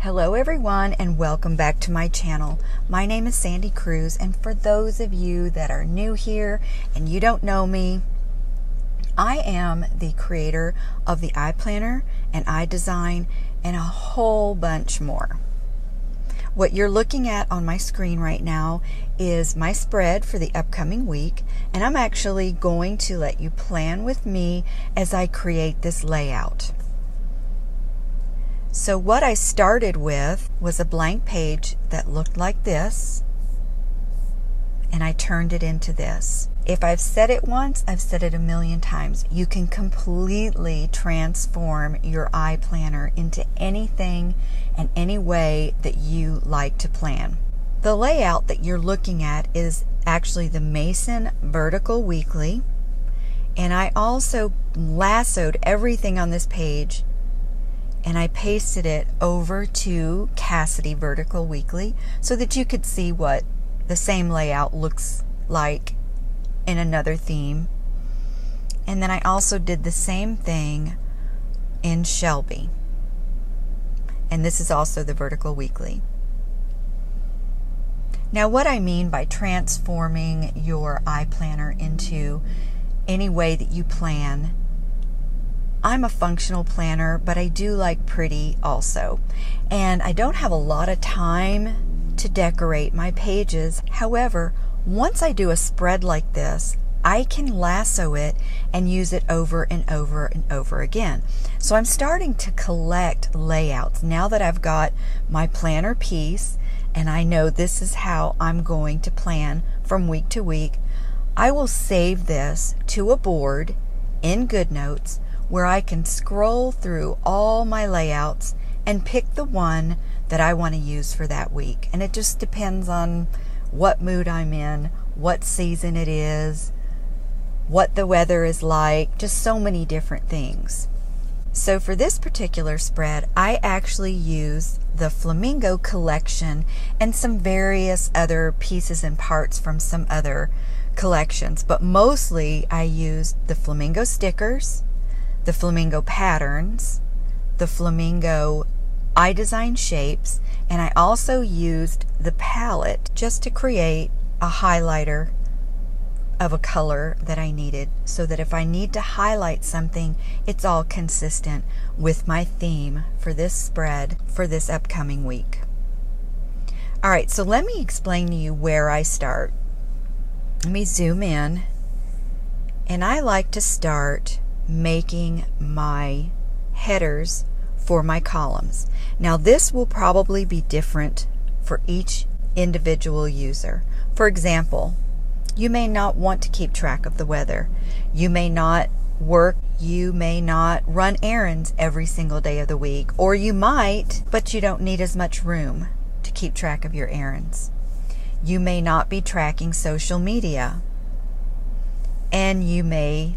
Hello everyone and welcome back to my channel. My name is Sandy Cruz, and for those of you that are new here and you don't know me, I am the creator of the iPlanner and iDesign and a whole bunch more. What you're looking at on my screen right now is my spread for the upcoming week, and I'm actually going to let you plan with me as I create this layout. So what I started with was a blank page that looked like this, and I turned it into this. If I've said it once, I've said it a million times. You can completely transform your iPlanner into anything and any way that you like to plan. The layout that you're looking at is actually the Mason Vertical Weekly, and I also lassoed everything on this page and I pasted it over to Cassidy Vertical Weekly so that you could see what the same layout looks like in another theme. And then I also did the same thing in Shelby. And this is also the Vertical Weekly. Now, what I mean by transforming your iPlanner into any way that you plan, I'm a functional planner, but I do like pretty also. And I don't have a lot of time to decorate my pages. However, once I do a spread like this, I can lasso it and use it over and over and over again. So I'm starting to collect layouts now that I've got my planner piece and I know this is how I'm going to plan from week to week. I will save this to a board in Goodnotes where I can scroll through all my layouts and pick the one that I want to use for that week. And it just depends on what mood I'm in, what season it is, what the weather is like, just so many different things. So for this particular spread, I actually used the Flamingo collection and some various other pieces and parts from some other collections. But mostly I used the Flamingo stickers, the Flamingo patterns, the Flamingo iDesign shapes, and I also used the palette just to create a highlighter of a color that I needed so that if I need to highlight something, it's all consistent with my theme for this spread for this upcoming week. All right, so let me explain to you where I start. Let me zoom in, and I like to start making my headers for my columns. Now this will probably be different for each individual user. For example, you may not want to keep track of the weather. You may not work, you may not run errands every single day of the week, or you might, but you don't need as much room to keep track of your errands. You may not be tracking social media, and you may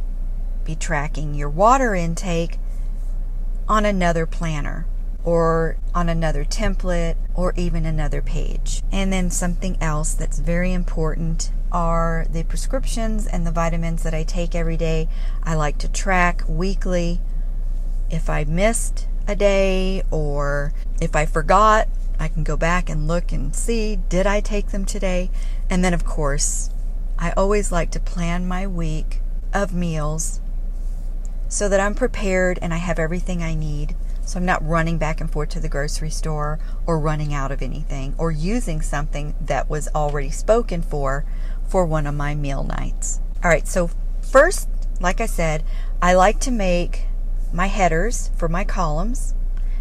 be tracking your water intake on another planner or on another template or even another page. And then something else that's very important are the prescriptions and the vitamins that I take every day. I like to track weekly. If I missed a day or if I forgot, I can go back and look and see, did I take them today? And then of course, I always like to plan my week of meals so that I'm prepared and I have everything I need. So I'm not running back and forth to the grocery store or running out of anything or using something that was already spoken for one of my meal nights. All right, so first, like I said, I like to make my headers for my columns.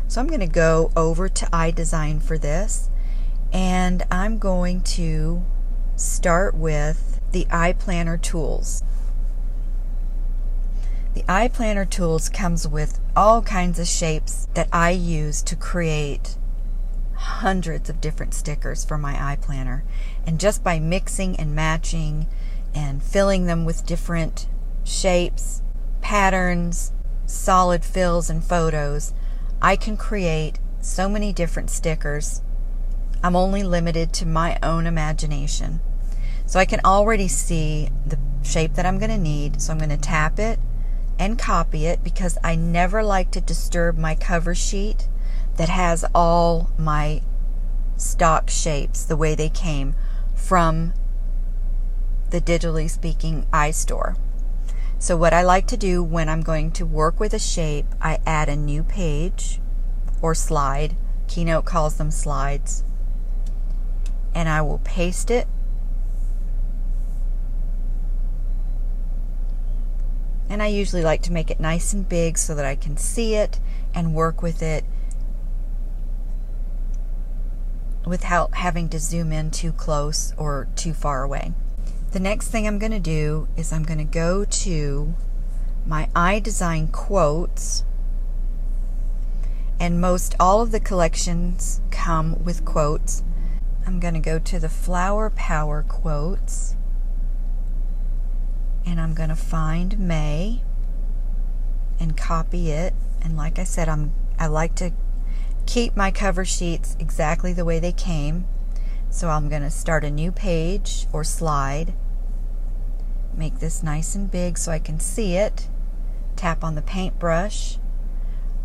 So I'm going to go over to iDesign for this, and I'm going to start with the iPlanner tools. The iPlanner tools comes with all kinds of shapes that I use to create hundreds of different stickers for my iPlanner. And just by mixing and matching and filling them with different shapes, patterns, solid fills, and photos, I can create so many different stickers. I'm only limited to my own imagination. So I can already see the shape that I'm going to need. So I'm going to tap it and copy it because I never like to disturb my cover sheet that has all my stock shapes the way they came from the Digitally Speaking iStore. So what I like to do when I'm going to work with a shape, I add a new page or slide. Keynote calls them slides. And I will paste it. And I usually like to make it nice and big so that I can see it and work with it without having to zoom in too close or too far away. The next thing I'm going to do is I'm going to go to my iDesign quotes, and most all of the collections come with quotes. I'm going to go to the Flower Power quotes, and I'm going to find May and copy it. And like I said, I like to keep my cover sheets exactly the way they came. So I'm going to start a new page or slide, make this nice and big so I can see it, tap on the paintbrush,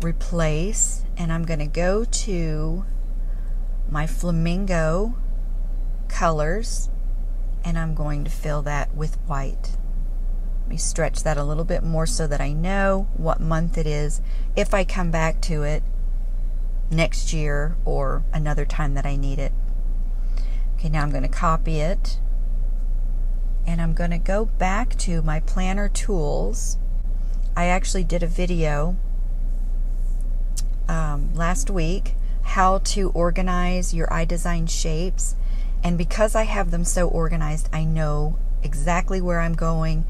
replace, and I'm going to go to my Flamingo colors, and I'm going to fill that with white. Let me stretch that a little bit more so that I know what month it is if I come back to it next year or another time that I need it. Okay, now I'm going to copy it, and I'm going to go back to my planner tools. I actually did a video last week how to organize your iDesign shapes, and because I have them so organized, I know exactly where I'm going,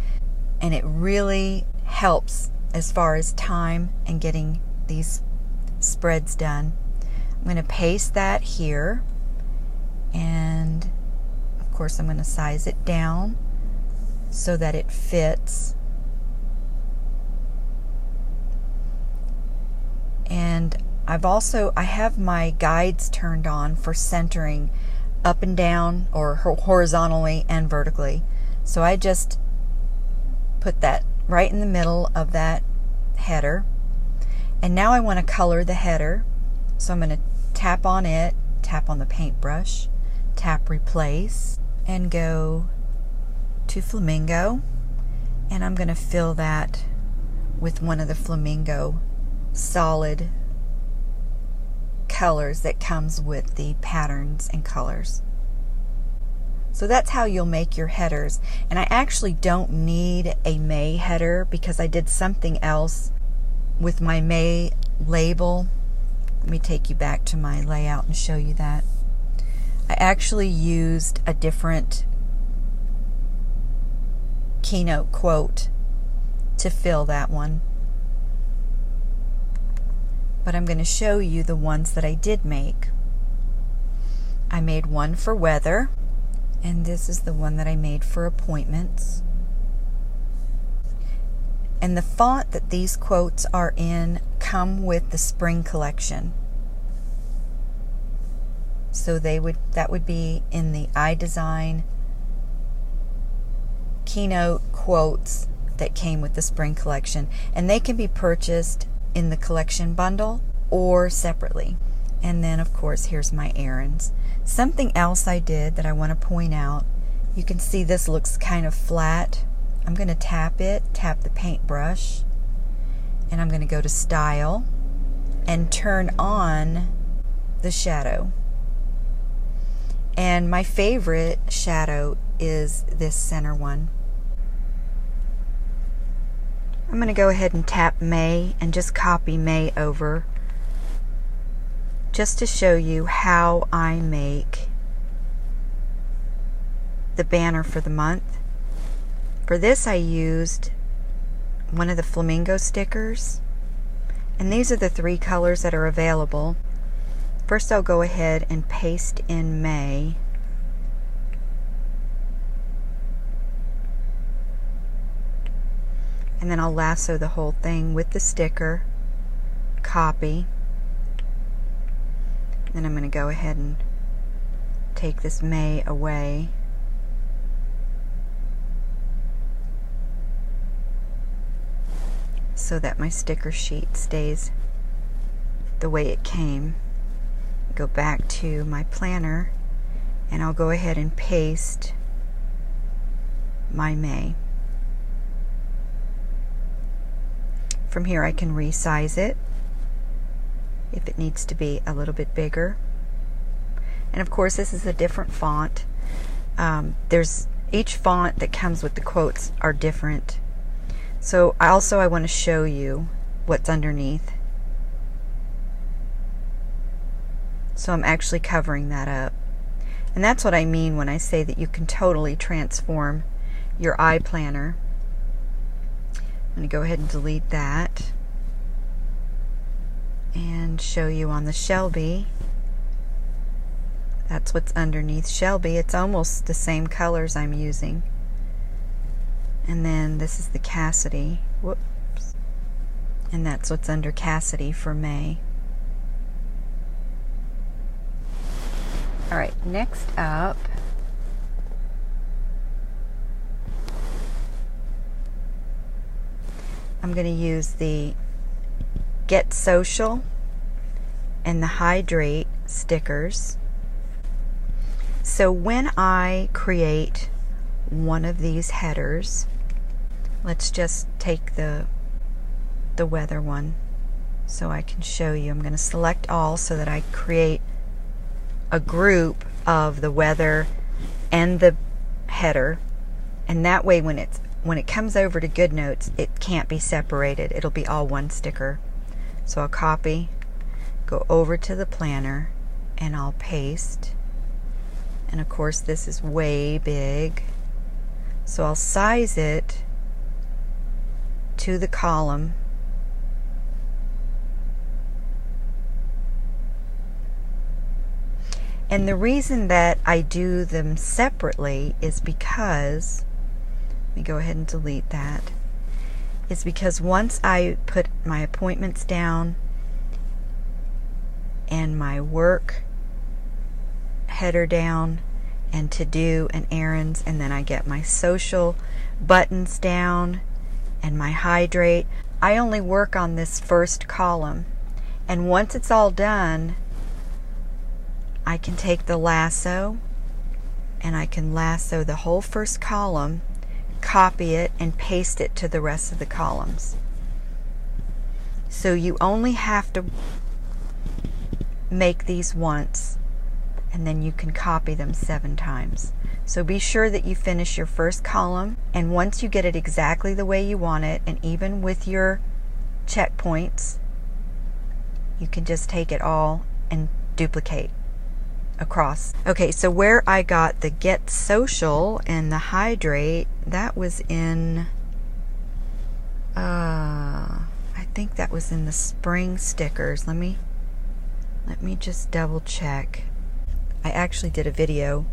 and it really helps as far as time and getting these spreads done. I'm going to paste that here, and of course I'm going to size it down so that it fits. And I have my guides turned on for centering up and down, or horizontally and vertically. So I just put that right in the middle of that header. And now I want to color the header. So I'm going to tap on it, tap on the paintbrush, tap replace, and go to Flamingo. And I'm going to fill that with one of the Flamingo solid colors that comes with the patterns and colors. So that's how you'll make your headers. And I actually don't need a May header because I did something else with my May label. Let me take you back to my layout and show you that. I actually used a different Keynote quote to fill that one. But I'm going to show you the ones that I did make. I made one for weather, and this is the one that I made for appointments. And the font that these quotes are in come with the spring collection. So that would be in the iDesign Keynote quotes that came with the spring collection, and they can be purchased in the collection bundle or separately. And then of course here's my errands. Something else I did that I want to point out, you can see this looks kind of flat. I'm going to tap the paintbrush, and I'm going to go to Style and turn on the shadow. And my favorite shadow is this center one. I'm going to go ahead and tap May and just copy May over, just to show you how I make the banner for the month. For this I used one of the Flamingo stickers, and these are the 3 colors that are available. First I'll go ahead and paste in May. And then I'll lasso the whole thing with the sticker, copy. Then I'm going to go ahead and take this May away. So that my sticker sheet stays the way it came. Go back to my planner, and I'll go ahead and paste my May. From here I can resize it if it needs to be a little bit bigger. And of course this is a different font. There's each font that comes with the quotes are different. So I want to show you what's underneath. So I'm actually covering that up. And that's what I mean when I say that you can totally transform your iPlanner. I'm going to go ahead and delete that and show you on the Shelby. That's what's underneath Shelby. It's almost the same colors I'm using. And then this is the Cassidy. Whoops. And that's what's under Cassidy for May. Alright, next up, I'm going to use the Get Social and the Hydrate stickers. So when I create one of these headers, let's just take the weather one so I can show you. I'm going to select all so that I create a group of the weather and the header, and that way when it comes over to Goodnotes, it can't be separated. It'll be all one sticker. So I'll copy, go over to the planner, and I'll paste. And of course this is way big, so I'll size it to the column. And the reason that I do them separately is because, let me go ahead and delete that, is because once I put my appointments down and my work header down and to do and errands, and then I get my social buttons down and my hydrate, I only work on this first column. And once it's all done, I can take the lasso and I can lasso the whole first column, copy it, and paste it to the rest of the columns. So you only have to make these once, and then you can copy them 7 times. So be sure that you finish your first column, and once you get it exactly the way you want it, and even with your checkpoints, you can just take it all and duplicate across. Okay, so where I got the Get Social and the Hydrate, that was in I think that was in the spring stickers. Let me just double check. I actually did a video,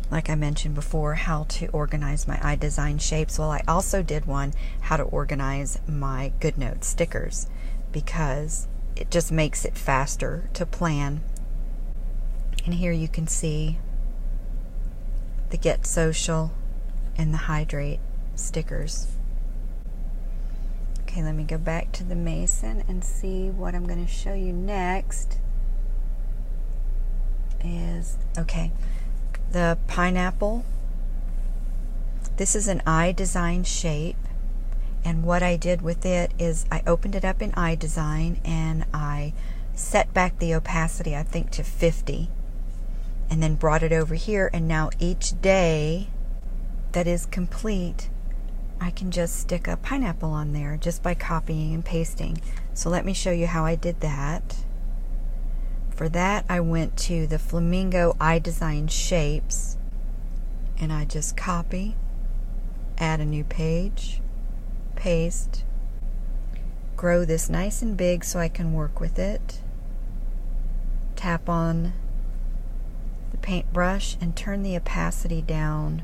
like I mentioned before, how to organize my iDesign shapes. Well, I also did one how to organize my Goodnotes stickers, because it just makes it faster to plan. And here you can see the Get Social and the Hydrate stickers. Okay, let me go back to the Mason and see what I'm going to show you next. Is, okay, the pineapple. This is an iDesign shape, and what I did with it is I opened it up in iDesign and I set back the opacity, I think, to 50, and then brought it over here, and now each day that is complete, I can just stick a pineapple on there just by copying and pasting. So let me show you how I did that. For that, I went to the Flamingo iDesign shapes, and I just copy, add a new page, paste, grow this nice and big so I can work with it, tap on the paintbrush and turn the opacity down.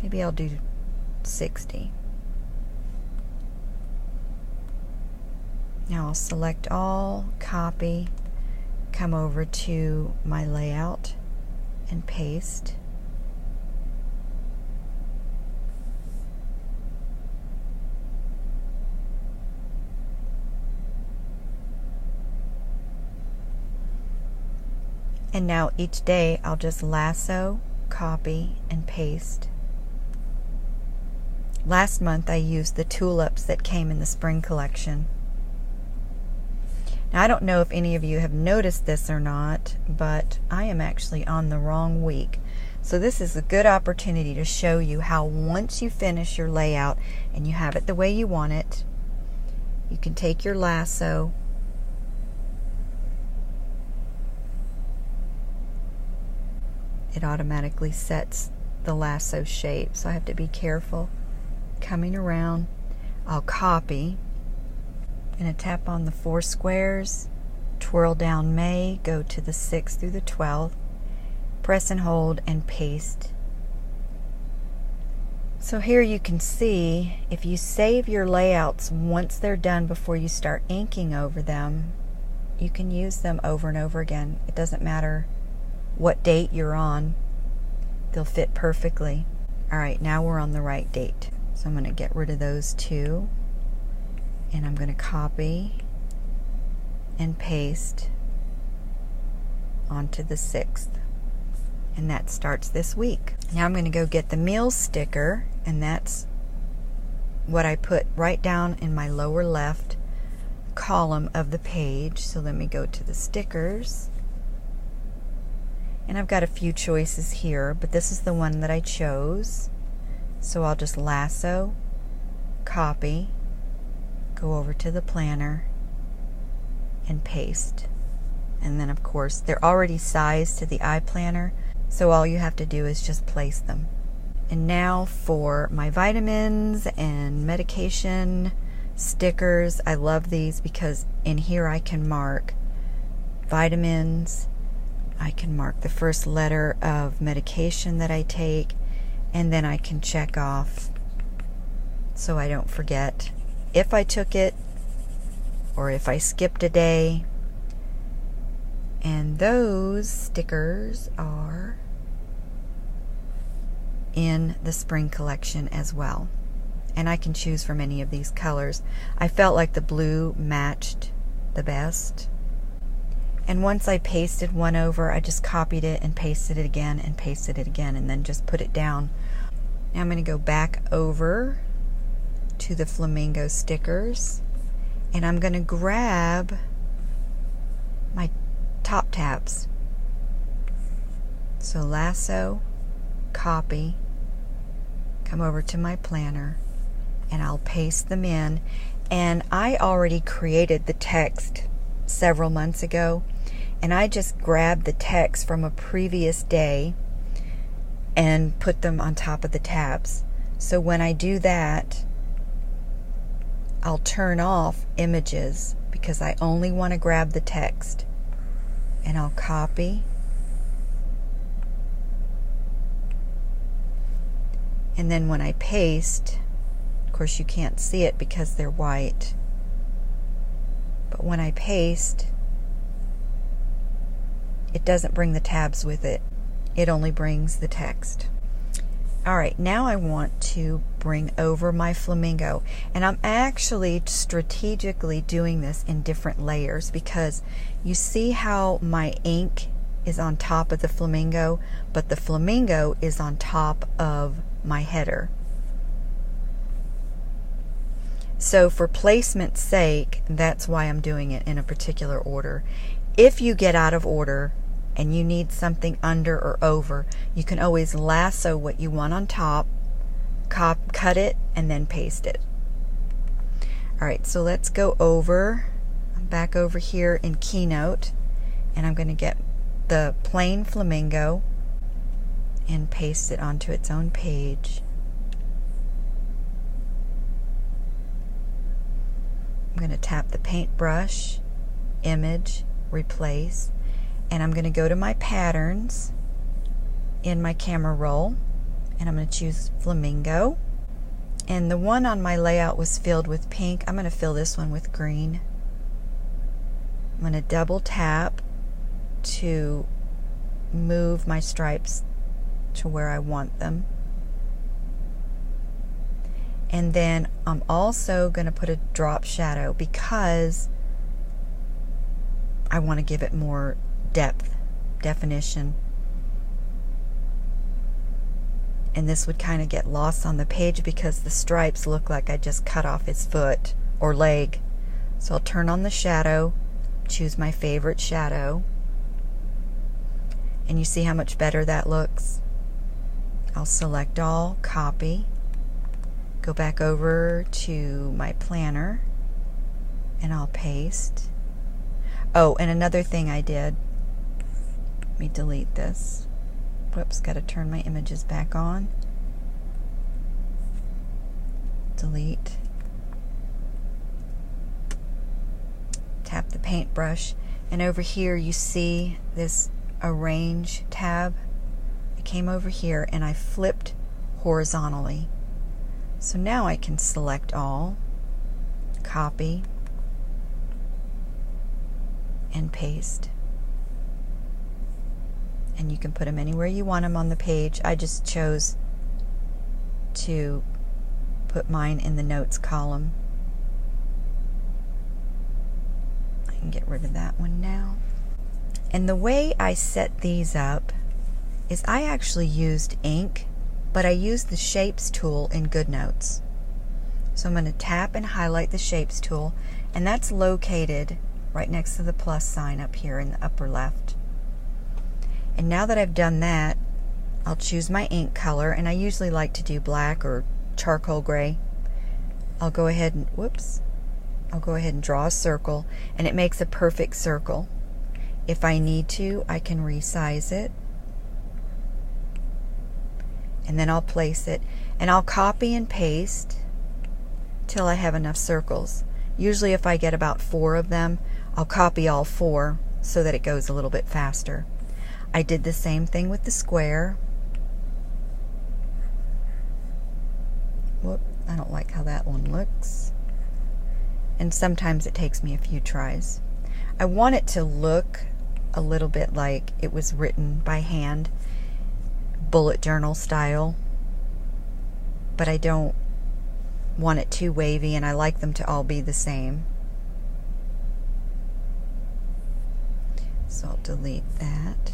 Maybe I'll do 60. Now I'll select all, copy, come over to my layout and paste. And now each day I'll just lasso, copy, and paste. Last month I used the tulips that came in the spring collection. Now I don't know if any of you have noticed this or not, but I am actually on the wrong week. So this is a good opportunity to show you how once you finish your layout and you have it the way you want it, you can take your lasso, it automatically sets the lasso shape, so I have to be careful coming around. I'll copy, and tap on the 4 squares, twirl down May, go to the 6th through the 12th, press and hold and paste. So here you can see, if you save your layouts once they're done before you start inking over them, you can use them over and over again. It doesn't matter what date you're on, they'll fit perfectly. Alright, now we're on the right date. So I'm going to get rid of those 2, and I'm going to copy and paste onto the 6th. And that starts this week. Now I'm going to go get the meals sticker, and that's what I put right down in my lower left column of the page. So let me go to the stickers. And I've got a few choices here, but this is the one that I chose. So I'll just lasso, copy, go over to the planner, and paste. And then of course they're already sized to the iPlanner, so all you have to do is just place them. And now for my vitamins and medication stickers. I love these because in here I can mark vitamins, I can mark the first letter of medication that I take, and then I can check off so I don't forget if I took it or if I skipped a day. And those stickers are in the spring collection as well. And I can choose from any of these colors. I felt like the blue matched the best. And once I pasted one over, I just copied it and pasted it again and pasted it again, and then just put it down. Now I'm going to go back over to the Flamingo stickers, and I'm going to grab my top tabs. So lasso, copy, come over to my planner, and I'll paste them in. And I already created the text several months ago, and I just grabbed the text from a previous day and put them on top of the tabs. So when I do that, I'll turn off images because I only want to grab the text. And I'll copy, and then when I paste, of course you can't see it because they're white, but when I paste, it doesn't bring the tabs with it. It only brings the text. Alright, now I want to bring over my Flamingo, and I'm actually strategically doing this in different layers because you see how my ink is on top of the Flamingo, but the Flamingo is on top of my header. So for placement's sake, that's why I'm doing it in a particular order. If you get out of order and you need something under or over, you can always lasso what you want on top, cut it, and then paste it. Alright, so let's go over. I'm back over here in Keynote, and I'm going to get the plain Flamingo and paste it onto its own page. I'm going to tap the paintbrush, image, replace, and I'm going to go to my patterns in my camera roll, and I'm going to choose Flamingo. And the one on my layout was filled with pink. I'm going to fill this one with green. I'm going to double tap to move my stripes to where I want them. And then I'm also going to put a drop shadow because I want to give it more depth definition. And this would kind of get lost on the page because the stripes look like I just cut off his foot or leg. So I'll turn on the shadow, choose my favorite shadow, and you see how much better that looks. I'll select all, copy, go back over to my planner, and I'll paste. Oh, and another thing I did, let me delete this. Whoops, got to turn my images back on. Delete. Tap the paintbrush, and over here you see this Arrange tab. I came over here and I flipped horizontally. So now I can select all, copy, and paste. And you can put them anywhere you want them on the page. I just chose to put mine in the notes column. I can get rid of that one now. And the way I set these up is I actually used ink, but I used the Shapes tool in Goodnotes. So I'm going to tap and highlight the Shapes tool, and that's located right next to the plus sign up here in the upper left. And now that I've done that, I'll choose my ink color, and I usually like to do black or charcoal gray. I'll go ahead and, I'll go ahead and draw a circle, and it makes a perfect circle. If I need to, I can resize it. And then I'll place it, and I'll copy and paste till I have enough circles. Usually if I get about 4 of them, I'll copy all 4 so that it goes a little bit faster. I did the same thing with the square. Whoop, I don't like how that one looks. And sometimes it takes me a few tries. I want it to look a little bit like it was written by hand, bullet journal style, but I don't want it too wavy, and I like them to all be the same. So I'll delete that.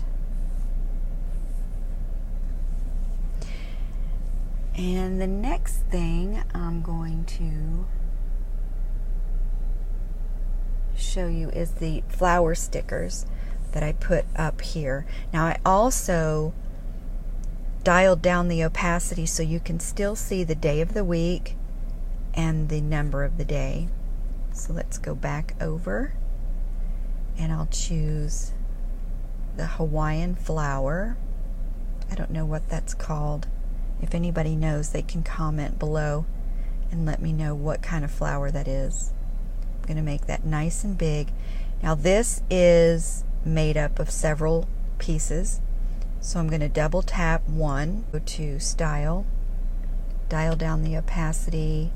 And the next thing I'm going to show you is the flower stickers that I put up here. Now I also dialed down the opacity so you can still see the day of the week and the number of the day. So let's go back over, and I'll choose the Hawaiian flower. I don't know what that's called. If anybody knows, they can comment below and let me know what kind of flower that is. I'm going to make that nice and big. Now this is made up of several pieces, so I'm going to double tap one, go to Style, dial down the opacity.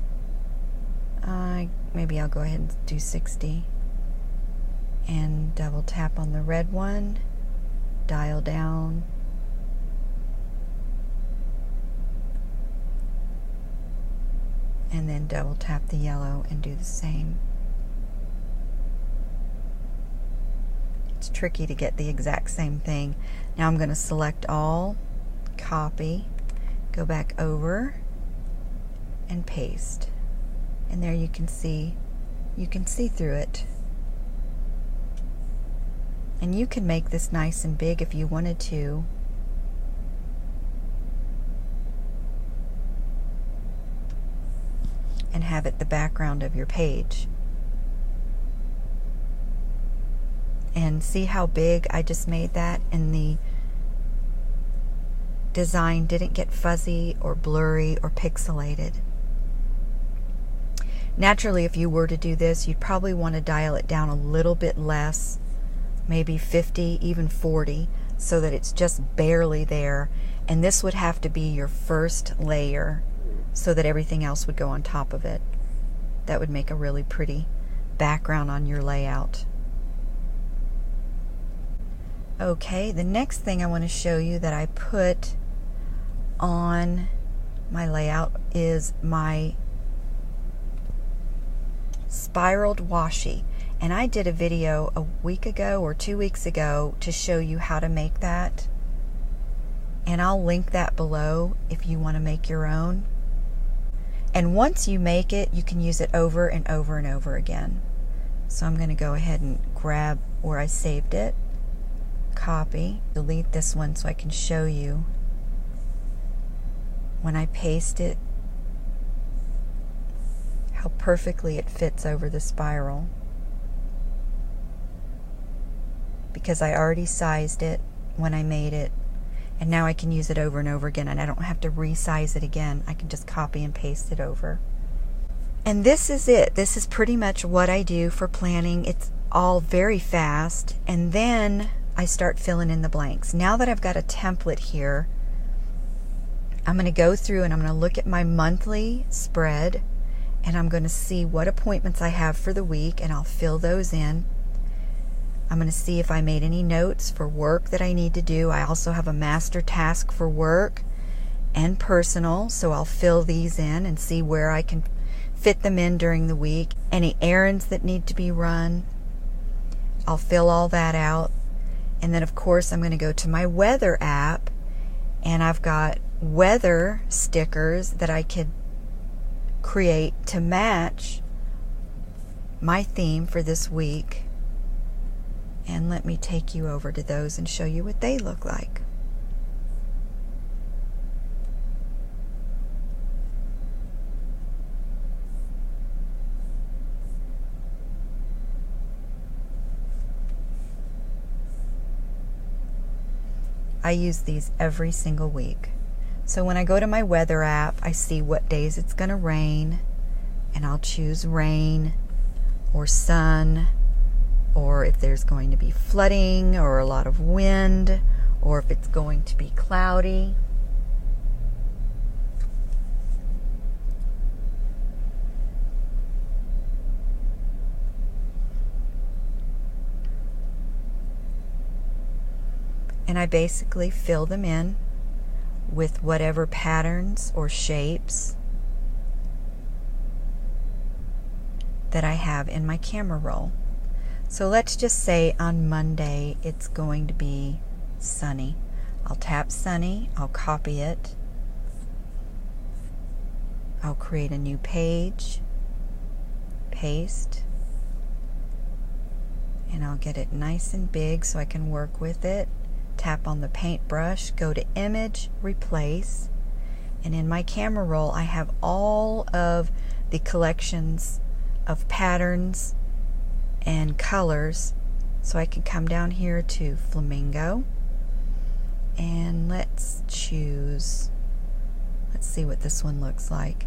Maybe I'll go ahead and do 60, and double tap on the red one, dial down, and then double tap the yellow and do the same. It's tricky to get the exact same thing. Now I'm going to select all, copy, go back over, and paste. And there you can see through it. And you can make this nice and big if you wanted to. And have it the background of your page. And see how big I just made that, and the design didn't get fuzzy or blurry or pixelated. Naturally, if you were to do this, you'd probably want to dial it down a little bit less, maybe 50, even 40, so that it's just barely there. And this would have to be your first layer so that everything else would go on top of it. That would make a really pretty background on your layout. Okay, the next thing I want to show you that I put on my layout is my spiraled washi. And I did a video a week ago or 2 weeks ago to show you how to make that. And I'll link that below if you want to make your own. And once you make it, you can use it over and over and over again. So I'm going to go ahead and grab where I saved it, copy, delete this one so I can show you when I paste it how perfectly it fits over the spiral. Because I already sized it when I made it, and now I can use it over and over again, and I don't have to resize it again. I can just copy and paste it over. And this is it. This is pretty much what I do for planning. It's all very fast, and then I start filling in the blanks. Now that I've got a template here, I'm going to go through and I'm going to look at my monthly spread, and I'm going to see what appointments I have for the week, and I'll fill those in. I'm going to see if I made any notes for work that I need to do. I also have a master task for work and personal, so I'll fill these in and see where I can fit them in during the week. Any errands that need to be run, I'll fill all that out. And then of course I'm going to go to my weather app, and I've got weather stickers that I could create to match my theme for this week. And let me take you over to those and show you what they look like. I use these every single week. So when I go to my weather app, I see what days it's going to rain, and I'll choose rain or sun, or if there's going to be flooding or a lot of wind, or if it's going to be cloudy. And I basically fill them in with whatever patterns or shapes that I have in my camera roll. So let's just say on Monday it's going to be sunny. I'll tap sunny, I'll copy it, I'll create a new page, paste, and I'll get it nice and big so I can work with it. Tap on the paintbrush, go to image, replace, and in my camera roll I have all of the collections of patterns and colors, so I can come down here to Flamingo, and let's choose, let's see what this one looks like.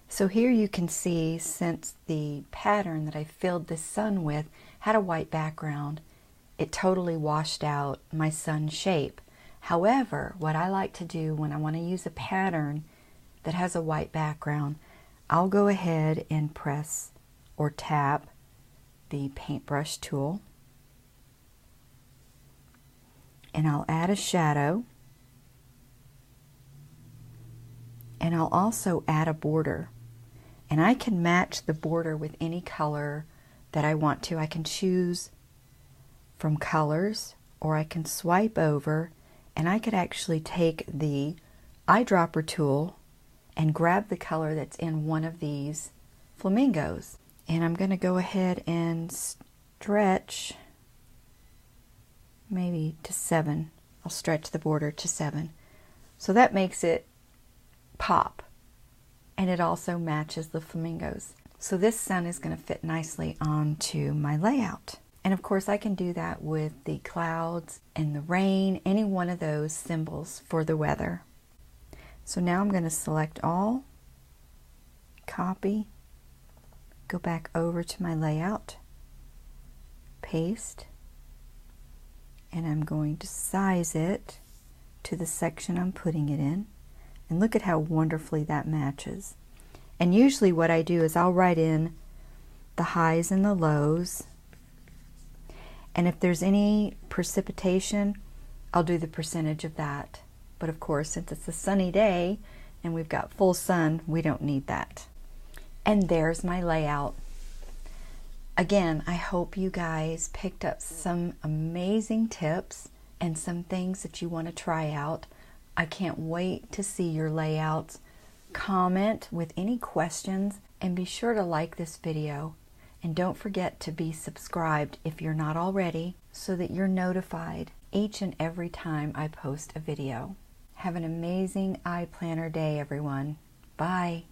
So here you can see, since the pattern that I filled this sun with had a white background, it totally washed out my sun shape. However, what I like to do when I want to use a pattern that has a white background, I'll go ahead and press or tap the paintbrush tool, and I'll add a shadow, and I'll also add a border, and I can match the border with any color that I want to. I can choose from colors, or I can swipe over, and I could actually take the eyedropper tool and grab the color that's in one of these flamingos. And I'm going to go ahead and stretch maybe to 7. I'll stretch the border to 7. So that makes it pop, and it also matches the flamingos. So this sun is going to fit nicely onto my layout. And of course I can do that with the clouds and the rain, any one of those symbols for the weather. So now I'm going to select all, copy, go back over to my layout, paste, and I'm going to size it to the section I'm putting it in. And look at how wonderfully that matches. And usually what I do is I'll write in the highs and the lows, and if there's any precipitation, I'll do the percentage of that. But of course, since it's a sunny day and we've got full sun, we don't need that. And there's my layout. Again, I hope you guys picked up some amazing tips and some things that you want to try out. I can't wait to see your layouts. Comment with any questions and be sure to like this video. And don't forget to be subscribed if you're not already so that you're notified each and every time I post a video. Have an amazing iPlanner day, everyone. Bye.